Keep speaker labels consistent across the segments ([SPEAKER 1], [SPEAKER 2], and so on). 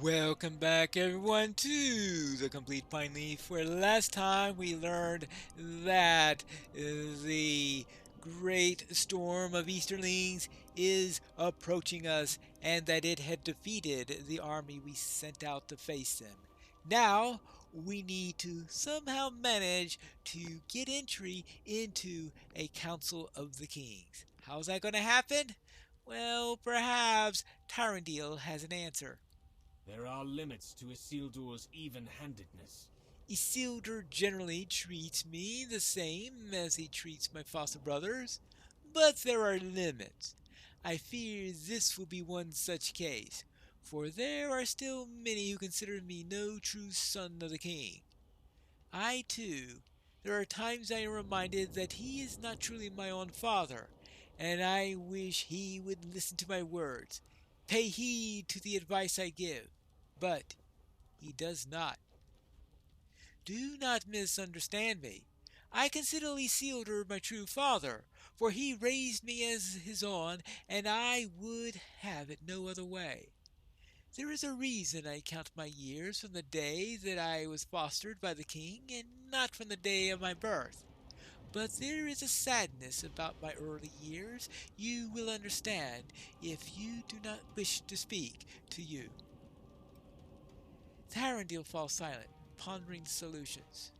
[SPEAKER 1] Welcome back everyone to the Complete Pineleaf, where last time we learned that the great storm of Easterlings is approaching us and that it had defeated the army we sent out to face them. Now we need to somehow manage to get entry into a Council of the Kings. How's that going to happen? Well, perhaps Tyrandil has an answer.
[SPEAKER 2] There are limits to Isildur's even-handedness.
[SPEAKER 1] Isildur generally treats me the same as he treats my foster brothers, but there are limits. I fear this will be one such case, for there are still many who consider me no true son of the king. I, too, there are times I am reminded that he is not truly my own father, and I wish he would listen to my words, pay heed to the advice I give, but he does not. Do not misunderstand me. I consider Isildur my true father, for he raised me as his own, and I would have it no other way. There is a reason I count my years from the day that I was fostered by the king, and not from the day of my birth. But there is a sadness about my early years you will understand if you do not wish to speak to you. Tarandil falls silent, pondering solutions.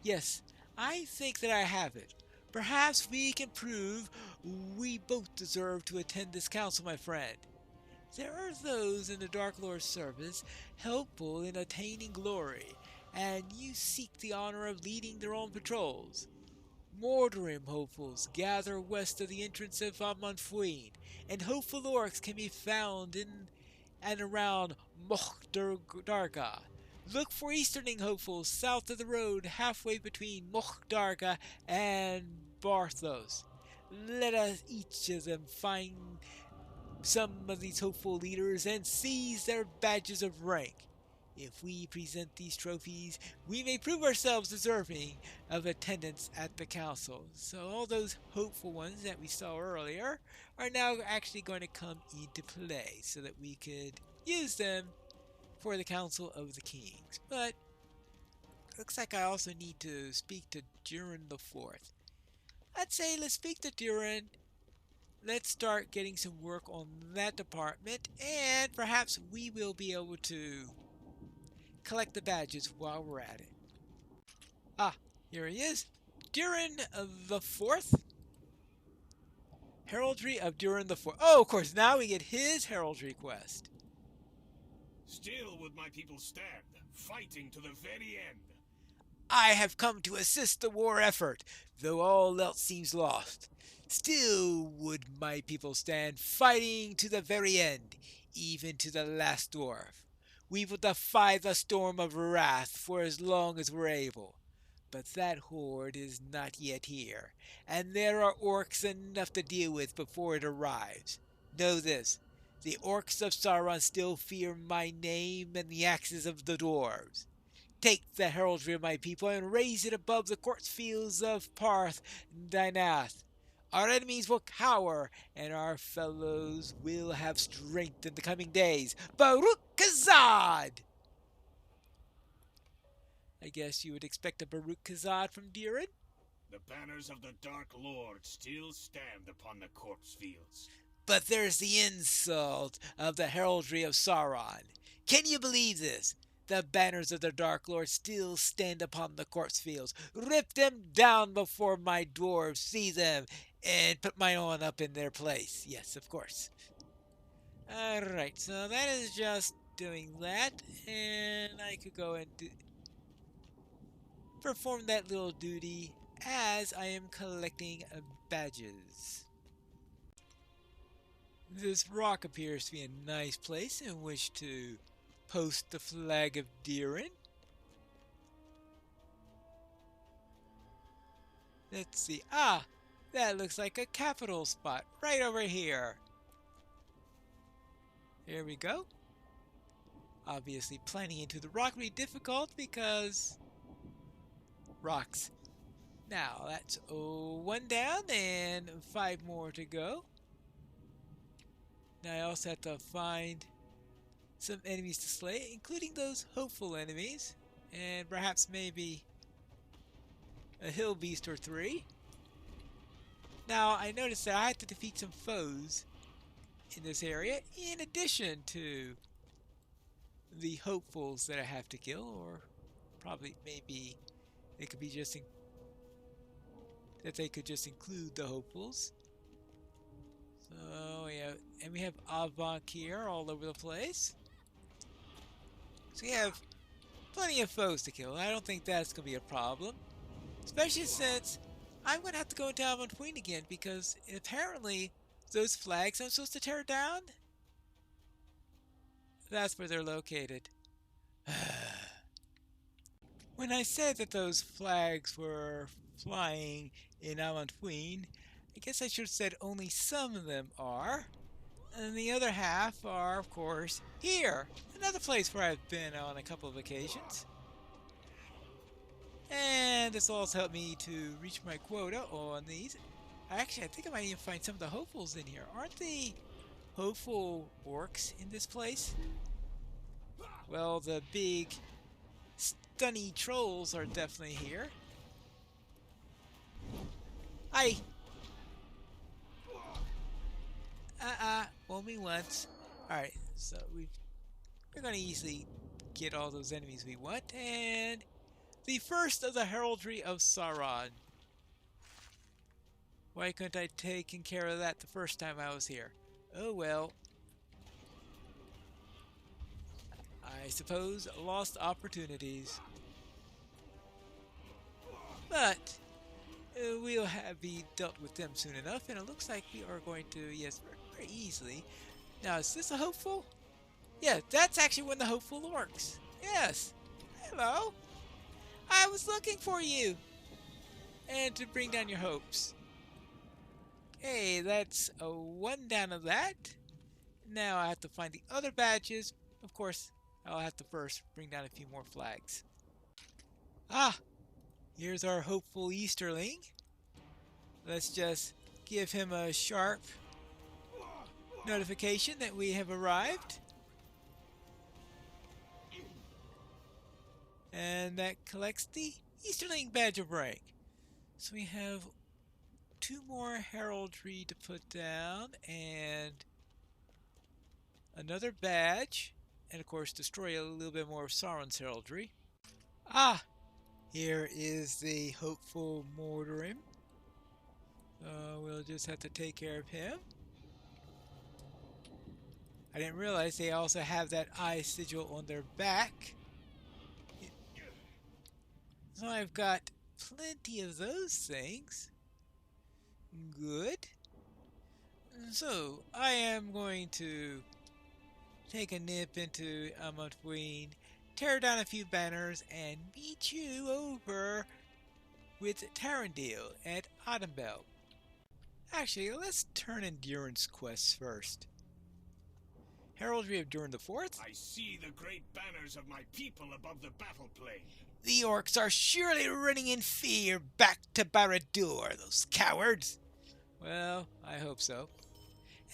[SPEAKER 1] Yes, I think that I have it. Perhaps we can prove we both deserve to attend this council, my friend. There are those in the Dark Lord's service helpful in attaining glory, and you seek the honor of leading their own patrols. Mordorim hopefuls gather west of the entrance of Amanfuin, and hopeful orcs can be found in and around Mochdarga. Look for Easterning hopefuls south of the road, halfway between Mochdarga and Barthos. Let us each of them find some of these hopeful leaders and seize their badges of rank. If we present these trophies, we may prove ourselves deserving of attendance at the council. So all those hopeful ones that we saw earlier are now actually going to come into play so that we could use them for the Council of the Kings. But looks like I also need to speak to Durin the Fourth. I'd say let's speak to Durin. Let's start getting some work on that department, and perhaps we will be able to collect the badges while we're at it. Ah, here he is. Durin the Fourth? Heraldry of Durin the Fourth. Oh, of course, now we get his heraldry quest.
[SPEAKER 2] Still would my people stand, fighting to the very end.
[SPEAKER 1] I have come to assist the war effort, though all else seems lost. Still would my people stand, fighting to the very end, even to the last dwarf. We will defy the storm of wrath for as long as we're able. But that horde is not yet here, and there are orcs enough to deal with before it arrives. Know this, the orcs of Sauron still fear my name and the axes of the dwarves. Take the heraldry of my people and raise it above the corpse fields of Parth and Dynath. Our enemies will cower, and our fellows will have strength in the coming days. Baruch Kazad! I guess you would expect a Baruch Kazad from Durin?
[SPEAKER 2] The banners of the Dark Lord still stand upon the corpse fields.
[SPEAKER 1] But there's the insult of the heraldry of Sauron. Can you believe this? The banners of the Dark Lord still stand upon the corpse fields. Rip them down before my dwarves see them, and put my own up in their place. Yes, of course. Alright, so that is just doing that, and I could go and perform that little duty as I am collecting badges. This rock appears to be a nice place in which to post the flag of Durin. Let's see. Ah, that looks like a capital spot right over here. There we go. Obviously, planning into the rock will be difficult because rocks. Now, that's one down and 5 more to go. Now I also have to find some enemies to slay, including those hopeful enemies, and perhaps maybe a hill beast or three. Now, I noticed that I have to defeat some foes in this area, in addition to the hopefuls that I have to kill, or probably maybe it could be just that they could just include the hopefuls. So yeah, and we have Avonk here all over the place. So we have plenty of foes to kill. I don't think that's going to be a problem. Especially since I'm going to have to go into Almond Queen again, because apparently those flags I'm supposed to tear down, that's where they're located. When I said that those flags were flying in Almond Queen, I guess I should have said only some of them are. And the other half are, of course, here. Another place where I've been on a couple of occasions. And this will also help me to reach my quota on these. Actually, I think I might even find some of the hopefuls in here. Aren't the hopeful orcs in this place? Well, the big stunny trolls are definitely here. Hi! Fool me once. Alright, so we're going to easily get all those enemies we want, and the first of the Heraldry of Sauron. Why couldn't I taken care of that the first time I was here? Oh well. I suppose lost opportunities. But we'll be dealt with them soon enough, and it looks like we are going to, yes, very easily. Now, is this a hopeful? Yeah, that's actually one of the hopeful orcs. Yes. Hello. I was looking for you. And to bring down your hopes. Okay, that's a one down of that. Now I have to find the other badges. Of course, I'll have to first bring down a few more flags. Ah, here's our hopeful Easterling. Let's just give him a sharp notification that we have arrived. And that collects the Easterling badge of rank. So we have 2 more heraldry to put down, and another badge, and of course destroy a little bit more of Sauron's heraldry. Ah! Here is the hopeful Mordorim. We'll just have to take care of him. I didn't realize they also have that eye sigil on their back. So I've got plenty of those things. Good. So I am going to take a nip into Amotween, tear down a few banners, and meet you over with Tarandil at Autumnbell. Actually, let's turn in Durin's quests first. Heraldry of Durin IV.
[SPEAKER 2] I see the great banners of my people above the battle plain.
[SPEAKER 1] The orcs are surely running in fear back to Barad-dûr, those cowards. Well, I hope so.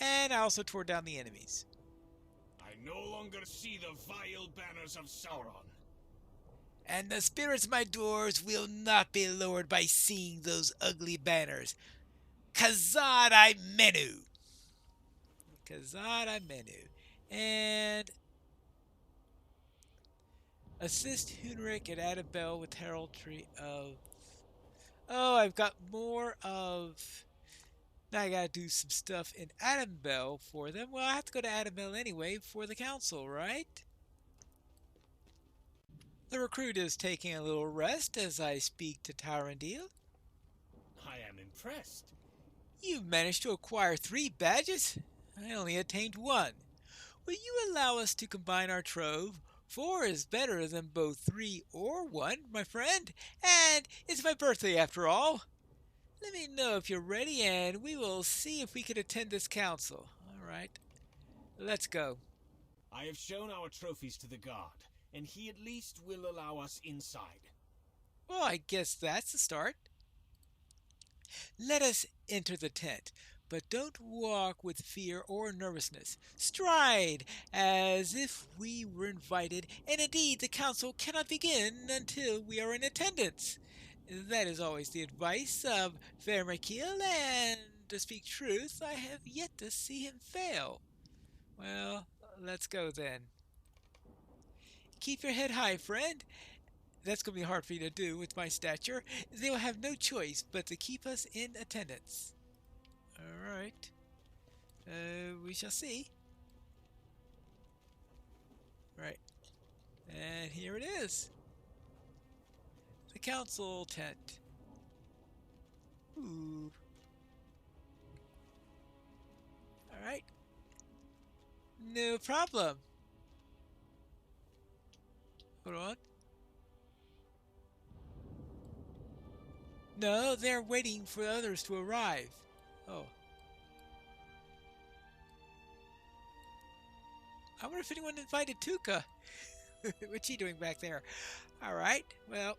[SPEAKER 1] And I also tore down the enemies.
[SPEAKER 2] I no longer see the vile banners of Sauron.
[SPEAKER 1] And the spirits of my doors will not be lowered by seeing those ugly banners. Khazad-i Menu. Khazad-i Menu. And assist Hunric at Adabel with heraldry of... Oh, I've got more of... Now I gotta do some stuff in Adabel for them. Well, I have to go to Adabel anyway for the council, right? The recruit is taking a little rest as I speak to Tarandil.
[SPEAKER 2] I am impressed.
[SPEAKER 1] You've managed to acquire 3 badges? I only attained 1. Will you allow us to combine our trove? 4 is better than both 3 or 1, my friend. And it's my birthday after all. Let me know if you're ready and we will see if we can attend this council. Alright, let's go.
[SPEAKER 2] I have shown our trophies to the guard, and he at least will allow us inside.
[SPEAKER 1] Well, I guess that's the start. Let us enter the tent. But don't walk with fear or nervousness. Stride as if we were invited, and indeed the council cannot begin until we are in attendance. That is always the advice of Vermikil, and to speak truth, I have yet to see him fail. Well, let's go then. Keep your head high, friend. That's going to be hard for you to do with my stature. They will have no choice but to keep us in attendance. Alright. We shall see. Right. And here it is. The council tent. Ooh. Alright. No problem. Hold on. No, they're waiting for others to arrive. Oh. I wonder if anyone invited Tuka. What's she doing back there? Alright, well,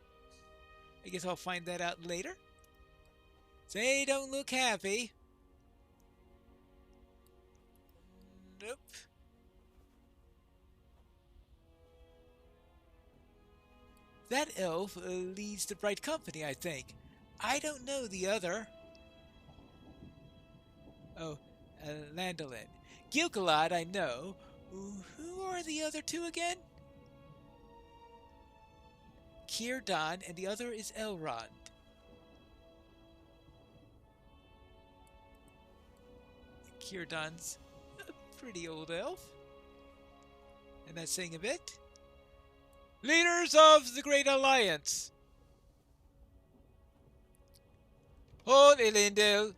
[SPEAKER 1] I guess I'll find that out later. They don't look happy. Nope. That elf leads the bright company, I think. I don't know the other. Oh, Landolin. Gilgalad, I know. Who are the other two again? Círdan, and the other is Elrond. Círdan's a pretty old elf. And that's saying a bit. Leaders of the Great Alliance. Hold Elendil.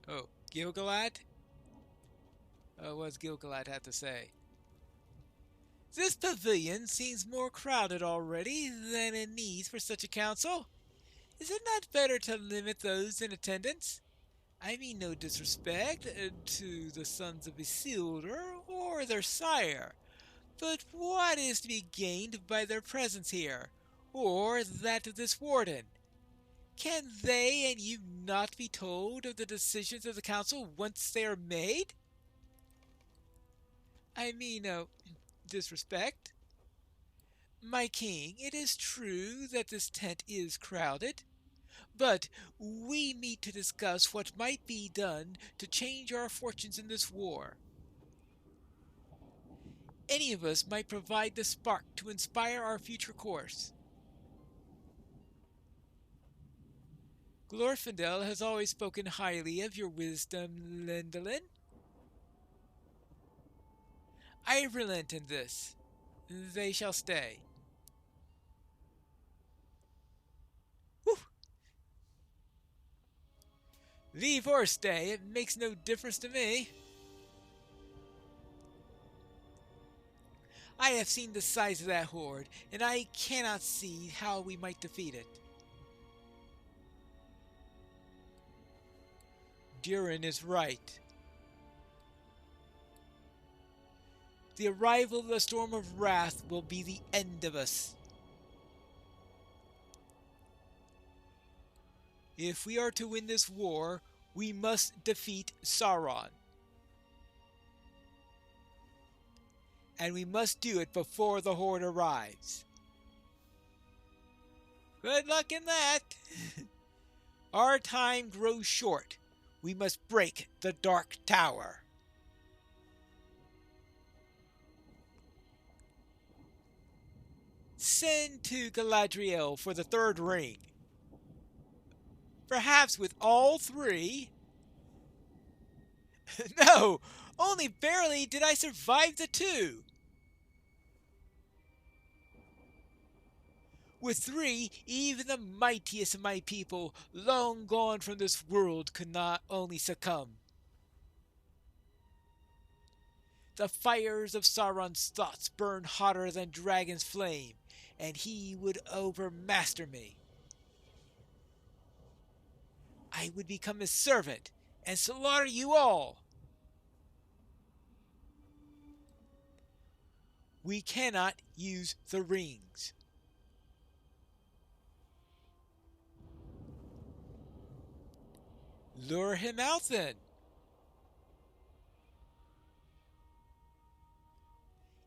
[SPEAKER 1] Oh, Gilgalad? What's Gilgalad have to say? This pavilion seems more crowded already than it needs for such a council. Is it not better to limit those in attendance? I mean no disrespect to the sons of Isildur or their sire, but what is to be gained by their presence here, or that of this warden? Can they and you not be told of the decisions of the council once they are made? I mean no disrespect. My king, it is true that this tent is crowded, but we meet to discuss what might be done to change our fortunes in this war. Any of us might provide the spark to inspire our future course. Glorfindel has always spoken highly of your wisdom, Lindolin. I relent in this. They shall stay. Whew. Leave or stay, it makes no difference to me. I have seen the size of that horde, and I cannot see how we might defeat it. Durin is right. The arrival of the Storm of Wrath will be the end of us. If we are to win this war, we must defeat Sauron. And we must do it before the Horde arrives. Good luck in that. Our time grows short. We must break the Dark Tower. Send to Galadriel for the third ring. Perhaps with all three. No, only barely did I survive the two. With three, even the mightiest of my people, long gone from this world, could not only succumb. The fires of Sauron's thoughts burn hotter than dragon's flame, and he would overmaster me. I would become his servant and slaughter you all. We cannot use the rings. Lure him out then.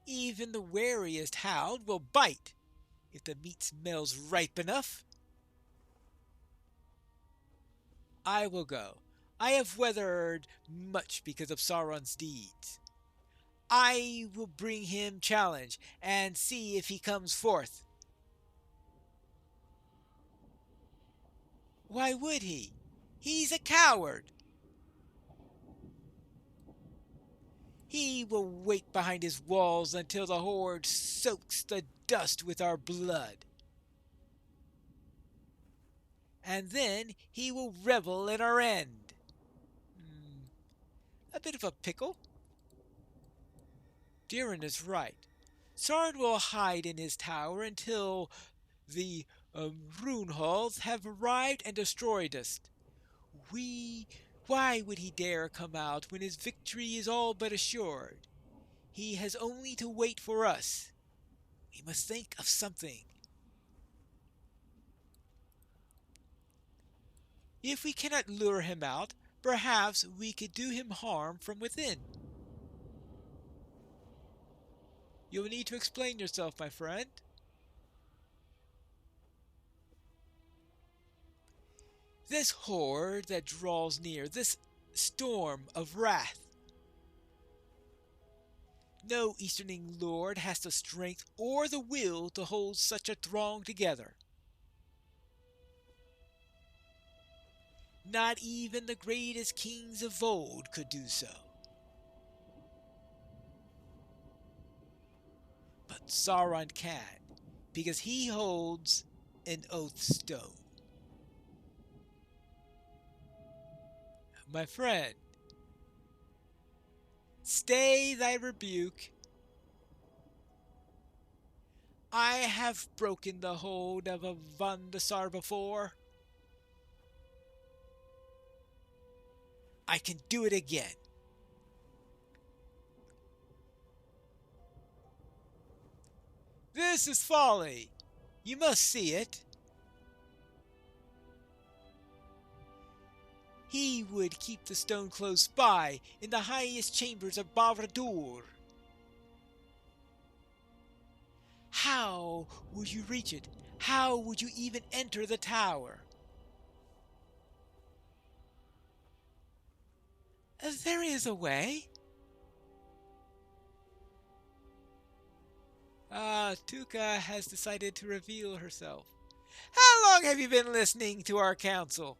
[SPEAKER 1] Even the wariest hound will bite if the meat smells ripe enough. I will go. I have weathered much because of Sauron's deeds. I will bring him challenge and see if he comes forth. Why would he? He's a coward. He will wait behind his walls until the horde soaks the dust with our blood. And then he will revel in our end. A bit of a pickle. Durin is right. Sauron will hide in his tower until the Runehalls have arrived and destroyed us. Why would he dare come out when his victory is all but assured? He has only to wait for us. We must think of something. If we cannot lure him out, perhaps we could do him harm from within. You'll need to explain yourself, my friend. This horde that draws near, this storm of wrath. No Easterning lord has the strength or the will to hold such a throng together. Not even the greatest kings of old could do so. But Sauron can, because he holds an oath stone. My friend, stay thy rebuke. I have broken the hold of a Vandasar before. I can do it again. This is folly. You must see it. He would keep the stone close by, in the highest chambers of Barad-dûr. How would you reach it? How would you even enter the tower? There is a way. Tuka has decided to reveal herself. How long have you been listening to our counsel?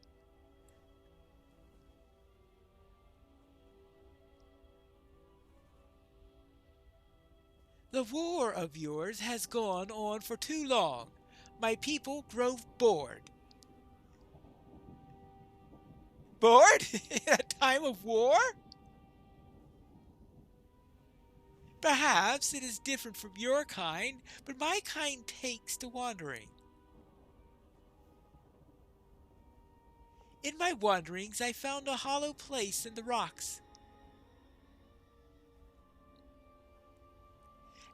[SPEAKER 1] The war of yours has gone on for too long. My people grow bored. Bored? In a time of war? Perhaps it is different from your kind, but my kind takes to wandering. In my wanderings, I found a hollow place in the rocks.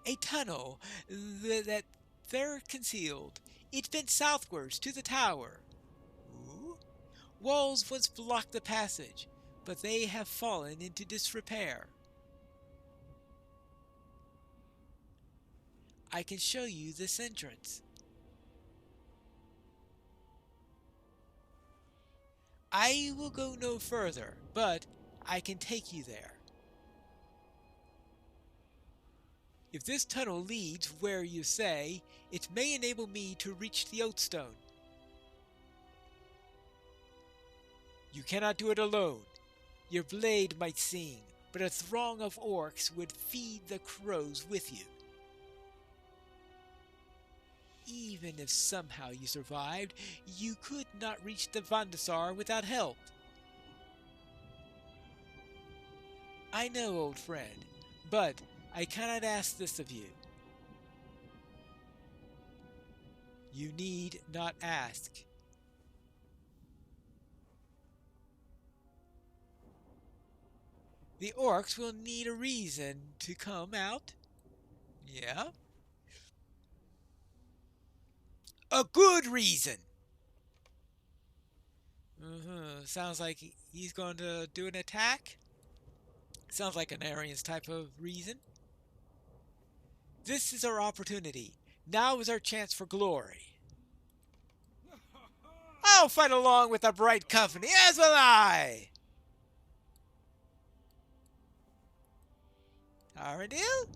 [SPEAKER 1] A tunnel that there concealed. It bent southwards to the tower. Ooh. Walls once blocked the passage, but they have fallen into disrepair. I can show you this entrance. I will go no further, but I can take you there. If this tunnel leads where you say, it may enable me to reach the Oathstone. You cannot do it alone. Your blade might sing, but a throng of orcs would feed the crows with you. Even if somehow you survived, you could not reach the Vandasar without help. I know, old friend, but I cannot ask this of you. You need not ask. The orcs will need a reason to come out. Yeah? A good reason. Sounds like he's going to do an attack. Sounds like an Arian's type of reason. This is our opportunity. Now is our chance for glory. I'll fight along with the bright company, as will I! Arendelle?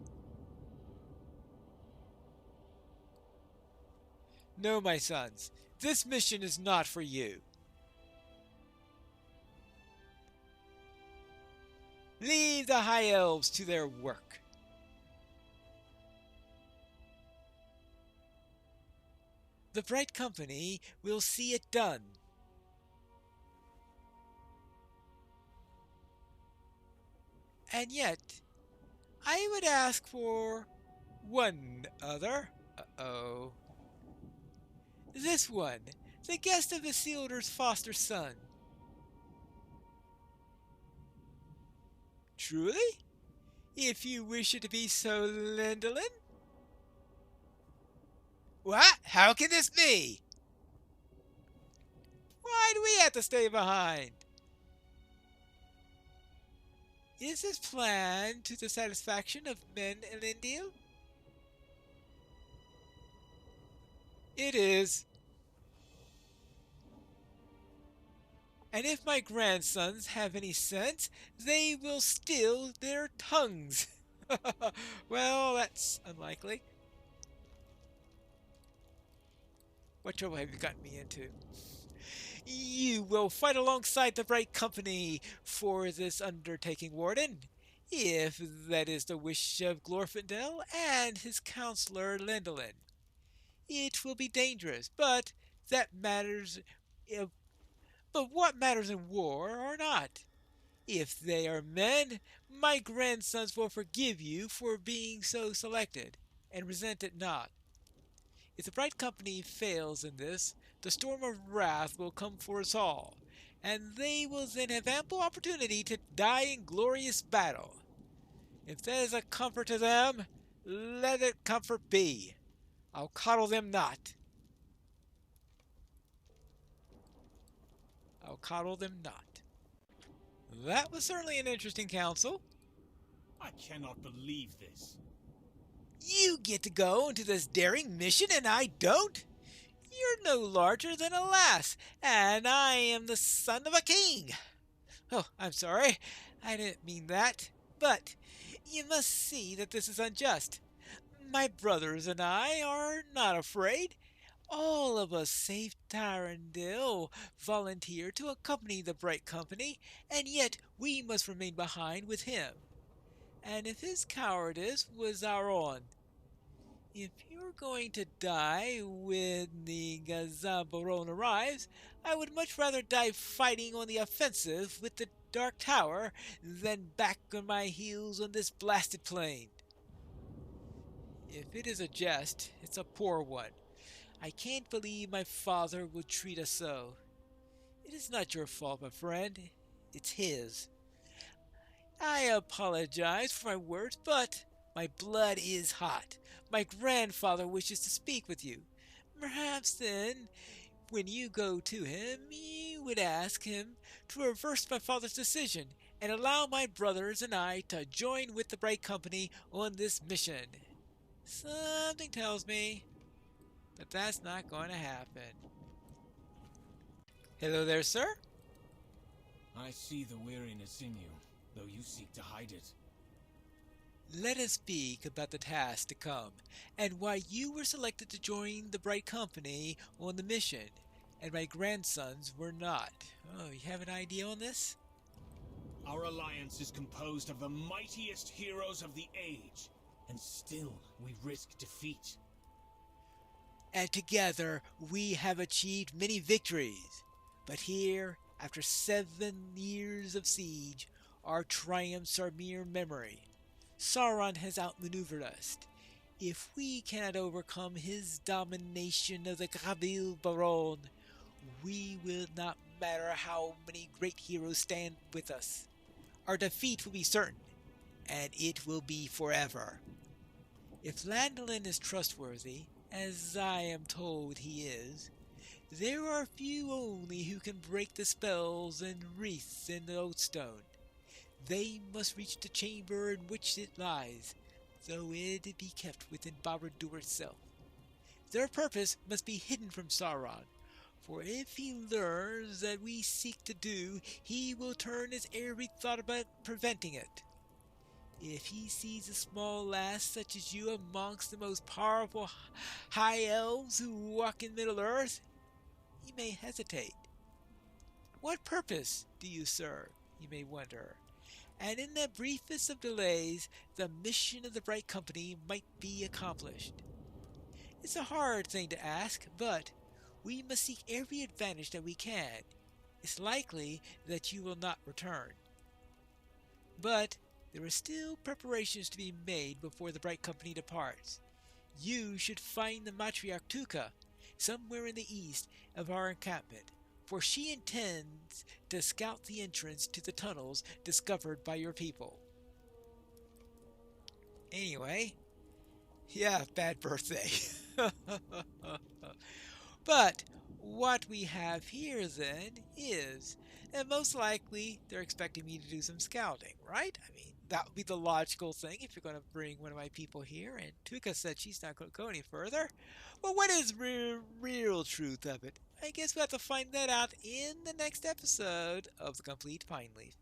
[SPEAKER 1] No, my sons. This mission is not for you. Leave the High Elves to their work. The bright company will see it done. And yet, I would ask for one other. Uh-oh. This one, the guest of Isildur's foster son. Truly? If you wish it to be so, Lindolin? What? How can this be? Why do we have to stay behind? Is this plan to the satisfaction of men Elendil? It is. And if my grandsons have any sense, they will still their tongues. Well, that's unlikely. What trouble have you gotten me into? You will fight alongside the bright company for this undertaking, Warden, if that is the wish of Glorfindel and his counselor Lindolin. It will be dangerous, but that matters. But what matters in war or not? If they are men, my grandsons will forgive you for being so selected, and resent it not. If the bright company fails in this, the storm of wrath will come for us all, and they will then have ample opportunity to die in glorious battle. If that is a comfort to them, let it comfort be. I'll coddle them not. I'll coddle them not. That was certainly an interesting council.
[SPEAKER 2] I cannot believe this.
[SPEAKER 1] You get to go into this daring mission and I don't? You're no larger than a lass, and I am the son of a king. Oh, I'm sorry. I didn't mean that. But you must see that this is unjust. My brothers and I are not afraid. All of us save Tyrandil volunteer to accompany the bright company, and yet we must remain behind with him. And if his cowardice was our own, if you're going to die when the Gazabaron arrives, I would much rather die fighting on the offensive with the Dark Tower than back on my heels on this blasted plain. If it is a jest, it's a poor one. I can't believe my father would treat us so. It is not your fault, my friend. It's his. I apologize for my words, but my blood is hot. My grandfather wishes to speak with you. Perhaps then, when you go to him, you would ask him to reverse my father's decision and allow my brothers and I to join with the bright company on this mission. Something tells me that that's not going to happen. Hello there, sir.
[SPEAKER 2] I see the weariness in you, though you seek to hide it.
[SPEAKER 1] Let us speak about the task to come, and why you were selected to join the bright company on the mission, and my grandsons were not. Oh, you have an idea on this?
[SPEAKER 2] Our alliance is composed of the mightiest heroes of the age, and still we risk defeat.
[SPEAKER 1] And together we have achieved many victories. But here, after 7 years of siege, our triumphs are mere memory. Sauron has outmaneuvered us. If we cannot overcome his domination of the Gabil Baron, we will not matter how many great heroes stand with us. Our defeat will be certain, and it will be forever. If Landolin is trustworthy, as I am told he is, There are few only who can break the spells and wreaths in the lodestone. They must reach the chamber in which it lies, though it be kept within Barad-dûr itself. Their purpose must be hidden from Sauron, for if he learns that we seek to do, he will turn his every thought about preventing it. If he sees a small lass such as you amongst the most powerful high elves who walk in Middle-earth, he may hesitate. What purpose do you serve, you may wonder, and in the briefest of delays the mission of the Bright Company might be accomplished. It's a hard thing to ask, but we must seek every advantage that we can. It's likely that you will not return. But there are still preparations to be made before the Bright Company departs. You should find the matriarch Tuka somewhere in the east of our encampment, for she intends to scout the entrance to the tunnels discovered by your people. Anyway, yeah, bad birthday. But what we have here then is, and most likely they're expecting me to do some scouting, right? I mean, that would be the logical thing if you're going to bring one of my people here, and Tuka said she's not going to go any further. Well, what is real truth of it? I guess we'll have to find that out in the next episode of The Complete Pineleaf.